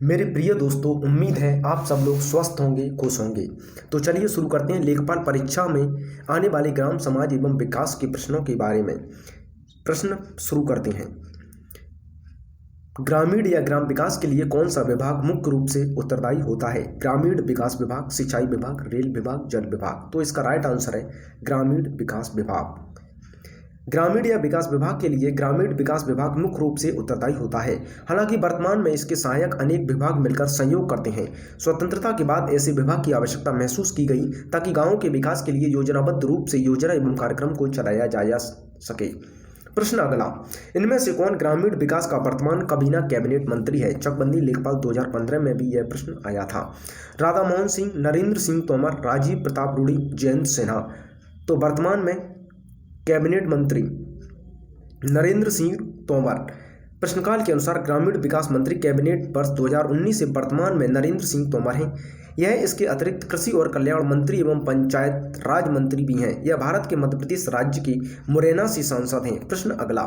मेरे प्रिय दोस्तों, उम्मीद है आप सब लोग स्वस्थ होंगे, खुश होंगे। तो चलिए शुरू करते हैं लेखपाल परीक्षा में आने वाले ग्राम समाज एवं विकास के प्रश्नों के बारे में। प्रश्न शुरू करते हैं। ग्रामीण या ग्राम विकास के लिए कौन सा विभाग मुख्य रूप से उत्तरदायी होता है? ग्रामीण विकास विभाग, सिंचाई विभाग, रेल विभाग, जल विभाग। तो इसका राइट आंसर है ग्रामीण विकास विभाग। ग्रामीण या विकास विभाग के लिए ग्रामीण विकास विभाग मुख्य रूप से उत्तरदायी होता है। हालांकि वर्तमान में इसके सहायक अनेक विभाग मिलकर सहयोग करते हैं। स्वतंत्रता के बाद ऐसे विभाग की आवश्यकता महसूस की गई ताकि गांवों के विकास के लिए योजनाबद्ध रूप से योजना एवं कार्यक्रम को चलाया जा सके। प्रश्न अगला, इनमें से कौन ग्रामीण विकास का वर्तमान काबीना कैबिनेट मंत्री है? चकबंदी लेखपाल 2015 में भी यह प्रश्न आया था। राधा मोहन सिंह, नरेंद्र सिंह तोमर, राजीव प्रताप रूडी, जयंत सिन्हा। तो वर्तमान में कैबिनेट मंत्री नरेंद्र सिंह तोमर। प्रश्नकाल के अनुसार ग्रामीण विकास मंत्री कैबिनेट वर्ष 2019 से वर्तमान में नरेंद्र सिंह तोमर हैं। यह इसके अतिरिक्त कृषि और कल्याण मंत्री एवं पंचायत राज मंत्री भी हैं। यह भारत के मध्य प्रदेश राज्य के मुरैना से सांसद हैं। प्रश्न अगला,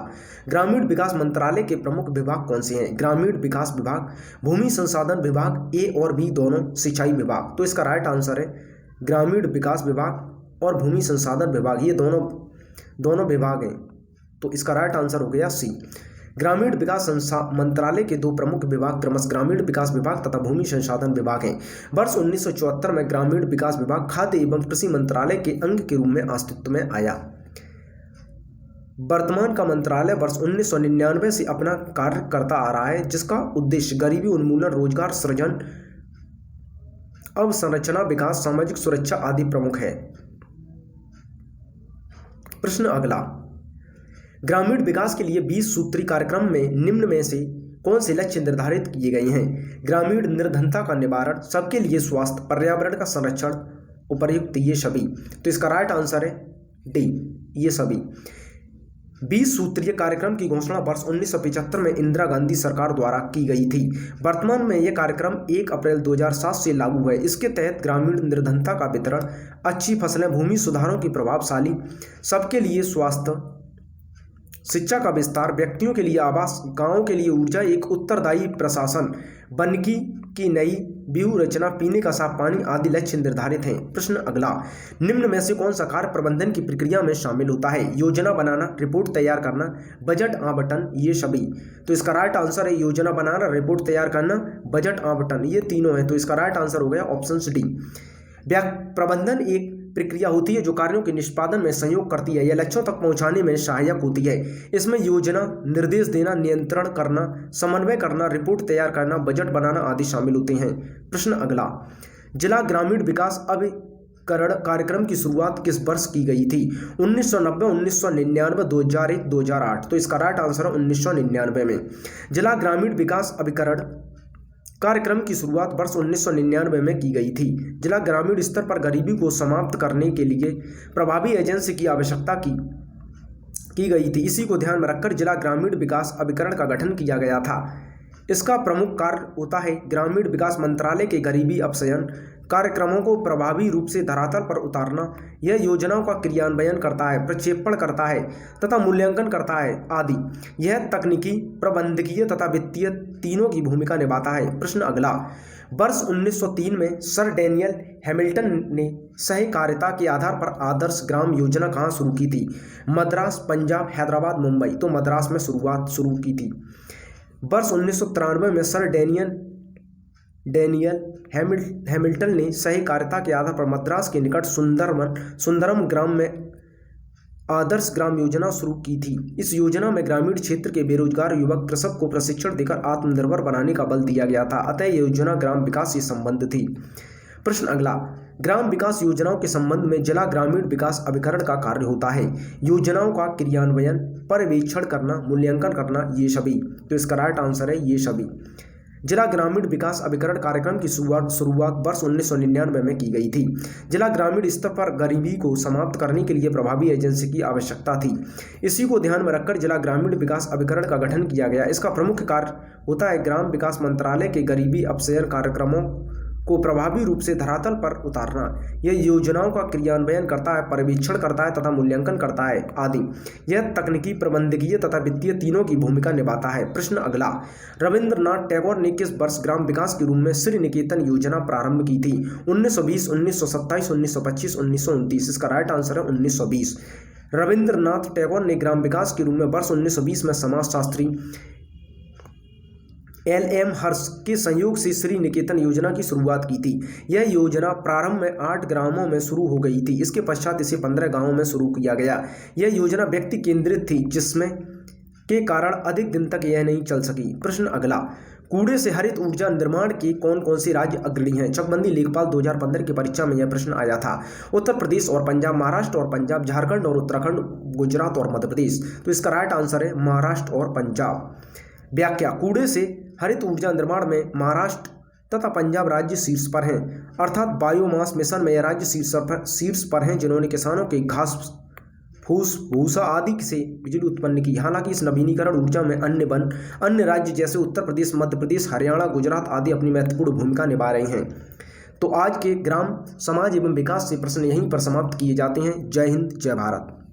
ग्रामीण विकास मंत्रालय के प्रमुख विभाग कौन से हैं? ग्रामीण विकास विभाग, भूमि संसाधन विभाग, ए और बी दोनों, सिंचाई विभाग। तो इसका राइट आंसर है ग्रामीण विकास विभाग और भूमि संसाधन विभाग, ये दोनों विभाग हैं। तो इसका राइट आंसर हो गया सी। ग्रामीण विकास मंत्रालय के दो प्रमुख विभाग क्रमशः ग्रामीण विकास विभाग तथा भूमि संसाधन विभाग हैं। वर्ष 1974 में ग्रामीण विकास विभाग खाद्य एवं कृषि मंत्रालय के अंग के रूप में अस्तित्व में आया। वर्तमान का मंत्रालय वर्ष 1999 से अपना कार्य करता आ रहा है, जिसका उद्देश्य गरीबी उन्मूलन, रोजगार सृजन, अवसंरचना विकास, सामाजिक सुरक्षा आदि प्रमुख है। प्रश्न अगला, ग्रामीण विकास के लिए 20 सूत्री कार्यक्रम में निम्न में से कौन से लक्ष्य निर्धारित किए गए हैं? ग्रामीण निर्धनता का निवारण, सबके लिए स्वास्थ्य, पर्यावरण का संरक्षण, उपर्युक्त ये सभी। तो इसका राइट आंसर है डी, ये सभी। 20 सूत्रीय कार्यक्रम की घोषणा वर्ष 1975 में इंदिरा गांधी सरकार द्वारा की गई थी। वर्तमान में यह कार्यक्रम 1 अप्रैल 2007 से लागू है। इसके तहत ग्रामीण निर्धनता का वितरण, अच्छी फसलें, भूमि सुधारों की प्रभावशाली, सबके लिए स्वास्थ्य, शिक्षा का विस्तार, व्यक्तियों के लिए आवास, गांवों के लिए ऊर्जा, एक उत्तरदायी प्रशासन, वनिकी की नई व्यूह रचना, पीने का साफ पानी आदि लक्ष्य निर्धारित हैं। प्रश्न अगला, निम्न में से कौन सा कार्य प्रबंधन की प्रक्रिया में शामिल होता है? योजना बनाना, रिपोर्ट तैयार करना, बजट आवंटन, ये सभी। तो इसका राइट आंसर है योजना बनाना, रिपोर्ट तैयार करना, बजट आवंटन, ये तीनों है। तो इसका राइट आंसर हो गया ऑप्शन डी। प्रबंधन एक प्रक्रिया होती है जो कार्यों के निष्पादन में सहयोग करती है या लक्ष्यों तक पहुंचाने में सहायक होती है। इसमें योजना, निर्देश देना, नियंत्रण करना, समन्वय करना, रिपोर्ट तैयार करना, बजट बनाना आदि शामिल होते हैं। प्रश्न अगला, जिला ग्रामीण विकास अभिकरण कार्यक्रम की शुरुआत किस वर्ष की गई थी? 1990, 1999, 2001, 2008। तो इसका राइट आंसर है 1999 में। जिला ग्रामीण विकास अभिकरण कार्यक्रम की शुरुआत वर्ष 1999 में की गई थी। जिला ग्रामीण स्तर पर गरीबी को समाप्त करने के लिए प्रभावी एजेंसी की आवश्यकता की गई थी। इसी को ध्यान में रखकर जिला ग्रामीण विकास अभिकरण का गठन किया गया था। इसका प्रमुख कार्य होता है ग्रामीण विकास मंत्रालय के गरीबी अपसयन कार्यक्रमों को प्रभावी रूप से धरातल पर उतारना। यह योजनाओं का क्रियान्वयन करता है, प्रक्षेपण करता है तथा मूल्यांकन करता है आदि। यह तकनीकी, प्रबंधकीय तथा वित्तीय तीनों की भूमिका निभाता है। प्रश्न अगला, वर्ष 1903 में सर डैनियल हैमिल्टन ने सहकारिता के आधार पर आदर्श ग्राम योजना कहाँ शुरू की थी? मद्रास, पंजाब, हैदराबाद, मुंबई। तो मद्रास में शुरू की थी। वर्ष 1993 में सर डैनियल हैमिल्टन ने सहकारिता के आधार पर मद्रास के निकट सुंदरम ग्राम में आदर्श ग्राम योजना शुरू की थी। इस योजना में ग्रामीण क्षेत्र के बेरोजगार युवक कृषक को प्रशिक्षण देकर आत्मनिर्भर बनाने का बल दिया गया था। अतः यह योजना ग्राम विकास से संबंध थी। प्रश्न अगला, ग्राम विकास योजनाओं के संबंध में जिला ग्रामीण विकास अभिकरण का कार्य होता है योजनाओं का क्रियान्वयन, पर्यवेक्षण करना, मूल्यांकन करना, ये सभी। तो इसका राइट आंसर है ये सभी। जिला ग्रामीण विकास अभिकरण कार्यक्रम की शुरुआत वर्ष 1999 में की गई थी। जिला ग्रामीण स्तर पर गरीबी को समाप्त करने के लिए प्रभावी एजेंसी की आवश्यकता थी। इसी को ध्यान में रखकर जिला ग्रामीण विकास अभिकरण का गठन किया गया। इसका प्रमुख कार्य होता है ग्राम विकास मंत्रालय के गरीबी अपसयन कार्यक्रमों को प्रभावी रूप से धरातल पर उतारना। यह योजनाओं का क्रियान्वयन करता है, पर्यवेक्षण करता है तथा मूल्यांकन करता है आदि। यह तकनीकी, प्रबंधकीय तथा वित्तीय तीनों की भूमिका निभाता है। प्रश्न अगला, रविंद्रनाथ टैगोर ने किस वर्ष ग्राम विकास के रूप में श्री निकेतन योजना प्रारंभ की थी? 1920, 1927, 1925, 1929। इसका राइट आंसर है 1920। रविंद्रनाथ टैगोर ने ग्राम विकास के रूप में वर्ष 1920 में समाजशास्त्री LM हर्ष के संयोग से श्री निकेतन योजना की शुरुआत की थी। यह योजना प्रारंभ में 8 ग्रामों में शुरू हो गई थी। इसके पश्चात इसे 15 गांवों में शुरू किया गया। यह योजना व्यक्ति केंद्रित थी, जिसमें के कारण अधिक दिन तक यह नहीं चल सकी। प्रश्न अगला, कूड़े से हरित ऊर्जा निर्माण के कौन कौन से राज्य अग्रणी हैं? चकबंदी लेखपाल 2015 की परीक्षा में यह प्रश्न आया था। उत्तर प्रदेश और पंजाब, महाराष्ट्र और पंजाब, झारखंड और उत्तराखंड, गुजरात और मध्य प्रदेश। तो इसका राइट आंसर है महाराष्ट्र और पंजाब। व्याख्या, कूड़े से हरित ऊर्जा निर्माण में महाराष्ट्र तथा पंजाब राज्य शीर्ष पर हैं, अर्थात बायोमास मिशन में यह राज्य शीर्ष पर हैं, जिन्होंने किसानों के घास फूस भूसा आदि से बिजली उत्पन्न की। हालांकि इस नवीनीकरण ऊर्जा में अन्य राज्य जैसे उत्तर प्रदेश, मध्य प्रदेश, हरियाणा, गुजरात आदि अपनी महत्वपूर्ण भूमिका निभा रहे हैं। तो आज के ग्राम समाज एवं विकास से प्रश्न यहीं पर समाप्त किए जाते हैं। जय हिंद, जय भारत।